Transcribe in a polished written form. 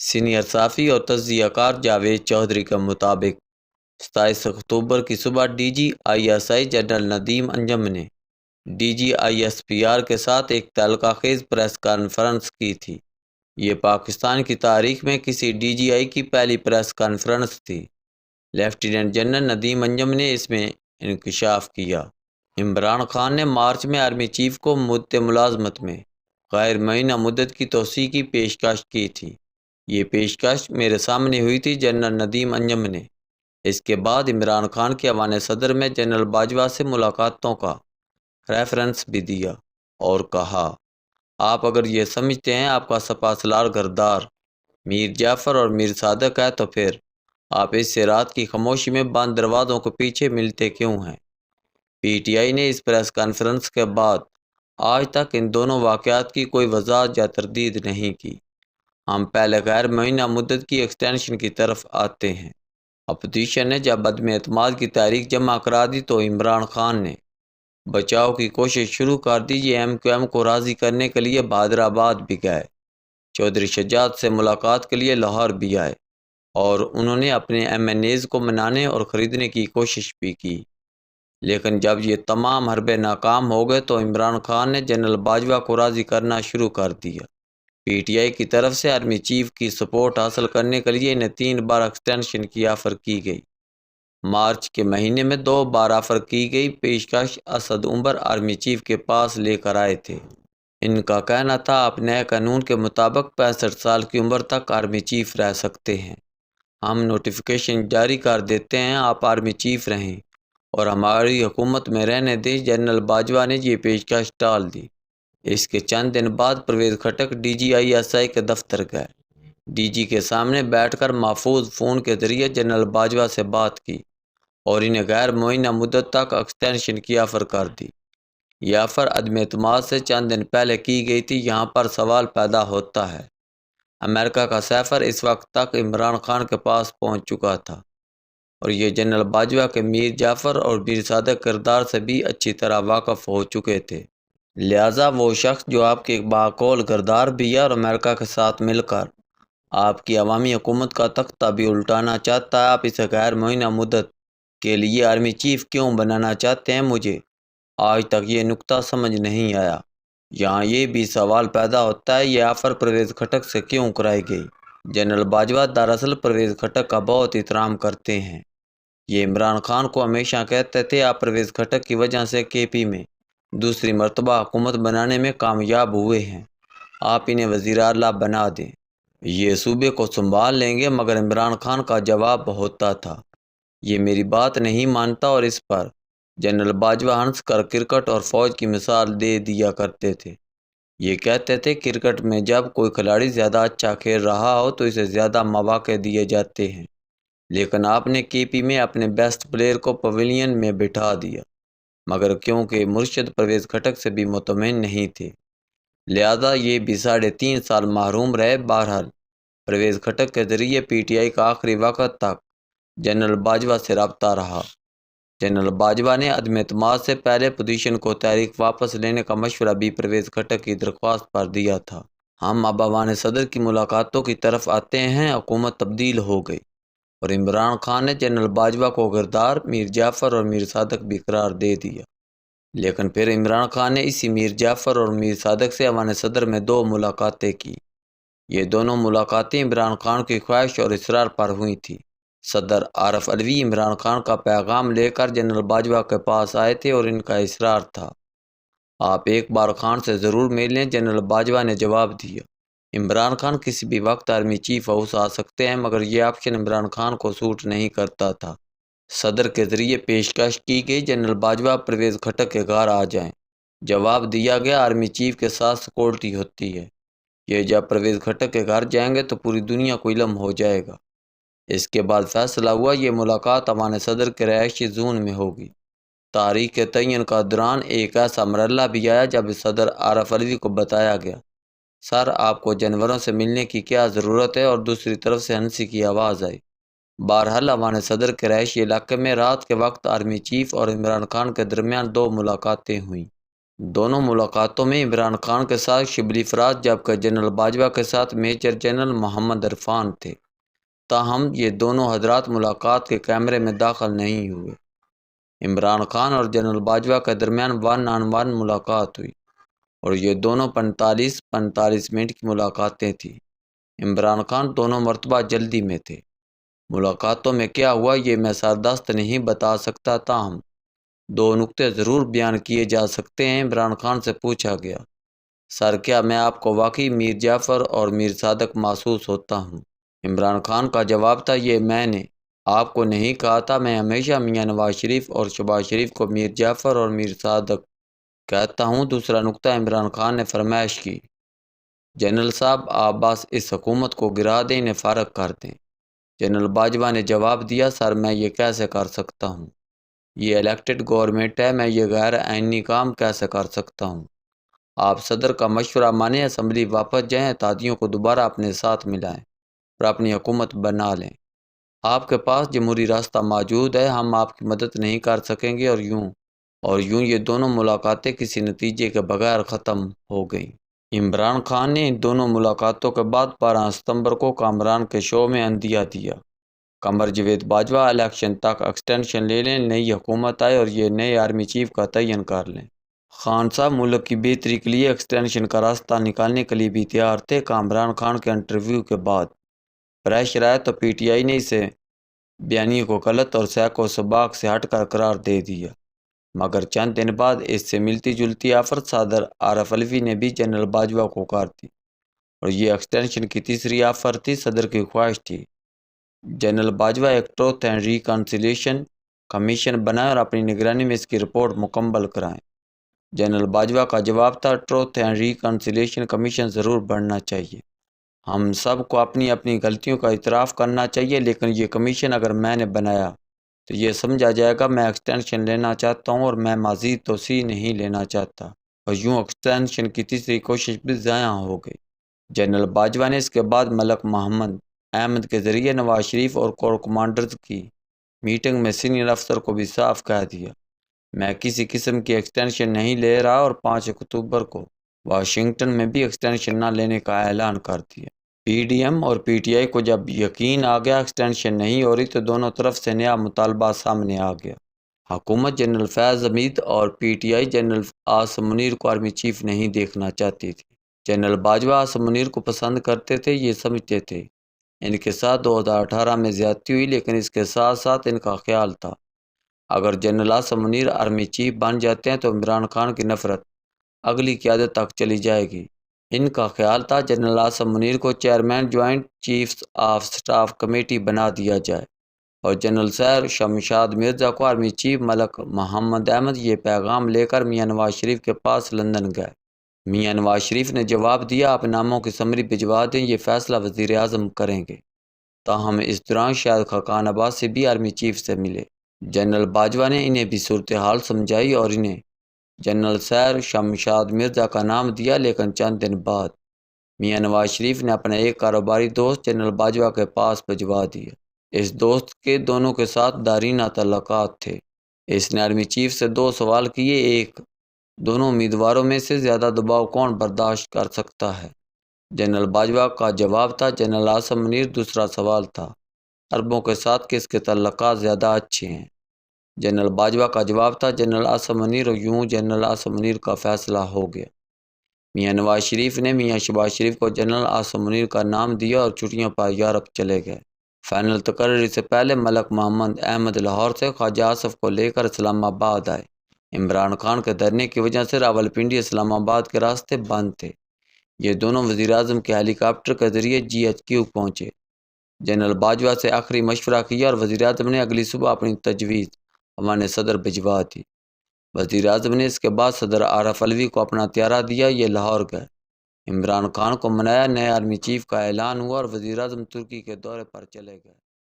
Senior صحافی اور تجزیہ کار جاوید چودھری کے مطابق 27 اکتوبر کی صبح D G I S I general Nadeem Anjum نے D G I S P R کے ساتھ ایک تعلقہ خیز پریس کانفرنس کی تھی۔ یہ پاکستان کی تاریخ میں کسی ڈی جی آئی کی پہلی پریس کانفرنس تھی۔ لیفٹیننٹ جنرل ندیم انجم نے اس میں انکشاف کیا۔ عمران خان نے مارچ میں آرمی چیف کو مدت ملازمت میں غیر معینہ مدت کی توسیع کی پیشکش کی تھی۔ یہ پیشکش میرے سامنے ہوئی تھی، جنرل ندیم انجم نے اس کے بعد عمران خان کے ایوان صدر میں جنرل باجوہ سے ملاقاتوں کا ریفرنس بھی دیا اور کہا، آپ اگر یہ سمجھتے ہیں آپ کا سپہ سالار غدار میر جعفر اور میر صادق ہے تو پھر آپ اس سے رات کی خاموشی میں بند دروازوں کے پیچھے ملتے کیوں ہیں؟ پی ٹی آئی نے اس پریس کانفرنس کے بعد آج تک ان دونوں واقعات کی کوئی وضاحت یا تردید نہیں کی۔ ہم پہلے غیر معینہ مدت کی ایکسٹینشن کی طرف آتے ہیں۔ اپوزیشن نے جب عدم اعتماد کی تحریک جمع کرا دی تو عمران خان نے بچاؤ کی کوشش شروع کر دی۔ یہ ایم کیو ایم کو راضی کرنے کے لیے بہادر آباد بھی گئے، چودھری شجاعت سے ملاقات کے لیے لاہور بھی آئے اور انہوں نے اپنے ایم این ایز کو منانے اور خریدنے کی کوشش بھی کی، لیکن جب یہ تمام حربے ناکام ہو گئے تو عمران خان نے جنرل باجوہ کو راضی کرنا شروع کر دیا۔ پی ٹی آئی کی طرف سے آرمی چیف کی سپورٹ حاصل کرنے کے لیے انہیں 3 بار ایکسٹینشن کی آفر کی گئی۔ مارچ کے مہینے میں 2 بار آفر کی گئی پیشکش اسد عمر آرمی چیف کے پاس لے کر آئے تھے۔ ان کا کہنا تھا آپ نئے قانون کے مطابق 65 سال کی عمر تک آرمی چیف رہ سکتے ہیں، ہم نوٹیفیکیشن جاری کر دیتے ہیں، آپ آرمی چیف رہیں اور ہماری حکومت میں رہنے دیں۔ جنرل باجوہ نے یہ پیشکش ٹال دی۔ اس کے چند دن بعد Pervez Khattak D G I S I کے دفتر گئے، ڈی جی کے سامنے بیٹھ کر محفوظ فون کے ذریعے جنرل باجوہ سے بات کی اور انہیں غیر معینہ مدت تک ایکسٹینشن کی آفر کر دی۔ یہ آفر عدم اعتماد سے چند دن پہلے کی گئی تھی۔ یہاں پر سوال پیدا ہوتا ہے، امریکہ کا سفیر اس وقت تک عمران خان کے پاس پہنچ چکا تھا اور یہ جنرل باجوہ کے میر جعفر اور میر صادق کردار سے بھی اچھی طرح واقف ہو چکے تھے، لہٰذا وہ شخص جو آپ کے باقول غدار بھی ہے اور امریکہ کے ساتھ مل کر آپ کی عوامی حکومت کا تختہ بھی الٹانا چاہتا ہے، آپ اسے غیر معینہ مدت کے لیے آرمی چیف کیوں بنانا چاہتے ہیں؟ مجھے آج تک یہ نقطہ سمجھ نہیں آیا۔ یہاں یہ بھی سوال پیدا ہوتا ہے، یہ آفر پرویز خٹک سے کیوں کرائی گئی؟ جنرل باجوہ دراصل پرویز خٹک کا بہت احترام کرتے ہیں۔ یہ عمران خان کو ہمیشہ کہتے تھے، آپ پرویز خٹک کی وجہ سے کے پی میں دوسری مرتبہ حکومت بنانے میں کامیاب ہوئے ہیں، آپ انہیں وزیر اعلیٰ بنا دیں، یہ صوبے کو سنبھال لیں گے۔ مگر عمران خان کا جواب ہوتا تھا، یہ میری بات نہیں مانتا، اور اس پر جنرل باجوہ ہنس کر کرکٹ اور فوج کی مثال دے دیا کرتے تھے۔ یہ کہتے تھے، کرکٹ میں جب کوئی کھلاڑی زیادہ اچھا کھیل رہا ہو تو اسے زیادہ مواقع دیے جاتے ہیں، لیکن آپ نے کے پی میں اپنے بیسٹ پلیئر کو پویلین میں بٹھا دیا، مگر کیونکہ مرشد پرویز خٹک سے بھی مطمئن نہیں تھے، لہذا یہ بھی 3.5 سال محروم رہے۔ بہرحال پرویز خٹک کے ذریعے پی ٹی آئی کا آخری وقت تک جنرل باجوہ سے رابطہ رہا۔ جنرل باجوہ نے عدم اعتماد سے پہلے پوزیشن کو تحریک واپس لینے کا مشورہ بھی پرویز خٹک کی درخواست پر دیا تھا۔ ہم اب ایوان صدر کی ملاقاتوں کی طرف آتے ہیں۔ حکومت تبدیل ہو گئی اور عمران خان نے جنرل باجوہ کو غدار میر جعفر اور میر صادق بھی قرار دے دیا، لیکن پھر عمران خان نے اسی میر جعفر اور میر صادق سے ایوان صدر میں 2 ملاقاتیں کی۔ یہ دونوں ملاقاتیں عمران خان کی خواہش اور اصرار پر ہوئی تھیں۔ صدر عارف علوی عمران خان کا پیغام لے کر جنرل باجوہ کے پاس آئے تھے اور ان کا اصرار تھا، آپ ایک بار خان سے ضرور مل لیں۔ جنرل باجوہ نے جواب دیا، عمران خان کسی بھی وقت آرمی چیف ہاؤس آ سکتے ہیں، مگر یہ آپشن عمران خان کو سوٹ نہیں کرتا تھا۔ صدر کے ذریعے پیشکش کی گئی، جنرل باجوہ پرویز خٹک کے گھر آ جائیں۔ جواب دیا گیا، آرمی چیف کے ساتھ سیکورٹی ہوتی ہے، یہ جب پرویز خٹک کے گھر جائیں گے تو پوری دنیا کو علم ہو جائے گا۔ اس کے بعد فیصلہ ہوا، یہ ملاقات ایوان صدر کے رہائشی زون میں ہوگی۔ تاریخ کے تعین کا دوران ایک ایسا مرحلہ بھی آیا جب صدر عارف علوی کو بتایا گیا، سر آپ کو جانوروں سے ملنے کی کیا ضرورت ہے، اور دوسری طرف سے ہنسی کی آواز آئی۔ بہرحال ایوان صدر کے رہائشی علاقے میں رات کے وقت آرمی چیف اور عمران خان کے درمیان 2 ملاقاتیں ہوئیں۔ دونوں ملاقاتوں میں عمران خان کے ساتھ شبلی فراز جبکہ جنرل باجوہ کے ساتھ میجر جنرل محمد عرفان تھے۔ تاہم یہ دونوں حضرات ملاقات کے کیمرے میں داخل نہیں ہوئے۔ عمران خان اور جنرل باجوہ کے درمیان 1 on 1 ملاقات ہوئی اور یہ دونوں 45 منٹ کی ملاقاتیں تھیں۔ عمران خان دونوں مرتبہ جلدی میں تھے۔ ملاقاتوں میں کیا ہوا یہ میں سردست نہیں بتا سکتا، تاہم 2 نکتے ضرور بیان کیے جا سکتے ہیں۔ عمران خان سے پوچھا گیا، سر کیا میں آپ کو واقعی میر جعفر اور میر صادق محسوس ہوتا ہوں؟ عمران خان کا جواب تھا، یہ میں نے آپ کو نہیں کہا تھا، میں ہمیشہ میاں نواز شریف اور شہباز شریف کو میر جعفر اور میر صادق کہتا ہوں۔ دوسرا نکتہ، عمران خان نے فرمائش کی، جنرل صاحب آپ بس اس حکومت کو گرا دیں، انہیں فارغ کر دیں۔ جنرل باجوہ نے جواب دیا، سر میں یہ کیسے کر سکتا ہوں؟ یہ الیکٹڈ گورنمنٹ ہے، میں یہ غیر آئینی کام کیسے کر سکتا ہوں؟ آپ صدر کا مشورہ مانیں، اسمبلی واپس جائیں، اتحادیوں کو دوبارہ اپنے ساتھ ملائیں اور اپنی حکومت بنا لیں۔ آپ کے پاس جمہوری راستہ موجود ہے، ہم آپ کی مدد نہیں کر سکیں گے۔ اور یوں یہ دونوں ملاقاتیں کسی نتیجے کے بغیر ختم ہو گئیں۔ عمران خان نے ان دونوں ملاقاتوں کے بعد 12 ستمبر کو کامران کے شو میں عندیہ دیا، قمر جاوید باجوہ الیکشن تک ایکسٹینشن لے لیں، نئی حکومت آئے اور یہ نئے آرمی چیف کا تعین کر لیں۔ خان صاحب ملک کی بہتری کے لیے ایکسٹینشن کا راستہ نکالنے کے لیے بھی تیار تھے۔ کامران خان کے انٹرویو کے بعد پریشر آیا تو پی ٹی آئی نے اسے بیانیے کو غلط اور سیاق و سباق سے ہٹ کر قرار دے دیا، مگر چند دن بعد اس سے ملتی جلتی آفر صدر عارف علوی نے بھی جنرل باجوہ کو کر دی اور یہ ایکسٹینشن کی تیسری آفر تھی۔ صدر کی خواہش تھی جنرل باجوہ ایک ٹروتھ اینڈ ریکنسیلیشن کمیشن بنائیں اور اپنی نگرانی میں اس کی رپورٹ مکمل کرائیں۔ جنرل باجوہ کا جواب تھا، ٹروتھ اینڈ ریکنسیلیشن کمیشن ضرور بننا چاہیے، ہم سب کو اپنی اپنی غلطیوں کا اعتراف کرنا چاہیے، لیکن یہ کمیشن اگر میں نے بنایا تو یہ سمجھا جائے گا میں ایکسٹینشن لینا چاہتا ہوں اور میں مزید توسیع نہیں لینا چاہتا، اور یوں ایکسٹینشن کی تیسری کوشش بھی ضائع ہو گئی۔ جنرل باجوہ نے اس کے بعد ملک محمد احمد کے ذریعے نواز شریف اور کور کمانڈرز کی میٹنگ میں سینئر افسر کو بھی صاف کہہ دیا، میں کسی قسم کی ایکسٹینشن نہیں لے رہا، اور 5 اکتوبر کو واشنگٹن میں بھی ایکسٹینشن نہ لینے کا اعلان کر دیا۔ پی ڈی ایم اور پی ٹی آئی کو جب یقین آ گیا ایکسٹینشن نہیں ہو رہی تو دونوں طرف سے نیا مطالبہ سامنے آ گیا۔ حکومت جنرل فیاض حمید اور P T I general Asim Munir کو آرمی چیف نہیں دیکھنا چاہتی تھی۔ جنرل باجوہ عاصم منیر کو پسند کرتے تھے، یہ سمجھتے تھے ان کے ساتھ 2018 میں زیادتی ہوئی، لیکن اس کے ساتھ ساتھ ان کا خیال تھا اگر general Asim Munir army chief بن جاتے ہیں تو عمران خان کی نفرت اگلی قیادت تک چلی جائے گی۔ ان کا خیال تھا جنرل عاصم منیر کو chairman joint chiefs of staff committee بنا دیا جائے اور جنرل سیر شمشاد مرزا کو آرمی چیف۔ ملک محمد احمد یہ پیغام لے کر میاں نواز شریف کے پاس لندن گئے۔ میاں نواز شریف نے جواب دیا، آپ ناموں کی سمری بھجوا دیں، یہ فیصلہ وزیر اعظم کریں گے۔ تاہم اس دوران شاہد خاقان عباس سے بھی آرمی چیف سے ملے۔ جنرل باجوہ نے انہیں بھی صورتحال سمجھائی اور انہیں جنرل سیر شمشاد مرزا کا نام دیا، لیکن چند دن بعد میاں نواز شریف نے اپنے ایک کاروباری دوست جنرل باجوہ کے پاس بھجوا دیا۔ اس دوست کے دونوں کے ساتھ دارینہ تعلقات تھے۔ اس نے آرمی چیف سے 2 سوال کیے، ایک، دونوں امیدواروں میں سے زیادہ دباؤ کون برداشت کر سکتا ہے؟ جنرل باجوہ کا جواب تھا جنرل عاصم منیر۔ دوسرا سوال تھا، عربوں کے ساتھ کس کے تعلقات زیادہ اچھے ہیں؟ جنرل باجوہ کا جواب تھا جنرل عاصم منیر، اور یوں جنرل عاصم منیر کا فیصلہ ہو گیا۔ میاں نواز شریف نے میاں شہباز شریف کو جنرل عاصم منیر کا نام دیا اور چھٹیوں پر یورپ چلے گئے۔ فائنل تقرری سے پہلے ملک محمد احمد لاہور سے خواجہ آصف کو لے کر اسلام آباد آئے۔ عمران خان کے دھرنے کی وجہ سے راولپنڈی اسلام آباد کے راستے بند تھے۔ یہ دونوں وزیر اعظم کے ہیلی کاپٹر کے ذریعے GHQ پہنچے۔ جنرل باجوہ سے آخری مشورہ کیا اور وزیر اعظم نے اگلی صبح اپنی تجویز ہمارے صدر بھجوا دی۔ وزیر اعظم نے اس کے بعد صدر عارف علوی کو اپنا طیارہ دیا، یہ لاہور گئے۔ عمران خان کو منایا، نئے آرمی چیف کا اعلان ہوا اور وزیر اعظم ترکی کے دورے پر چلے گئے۔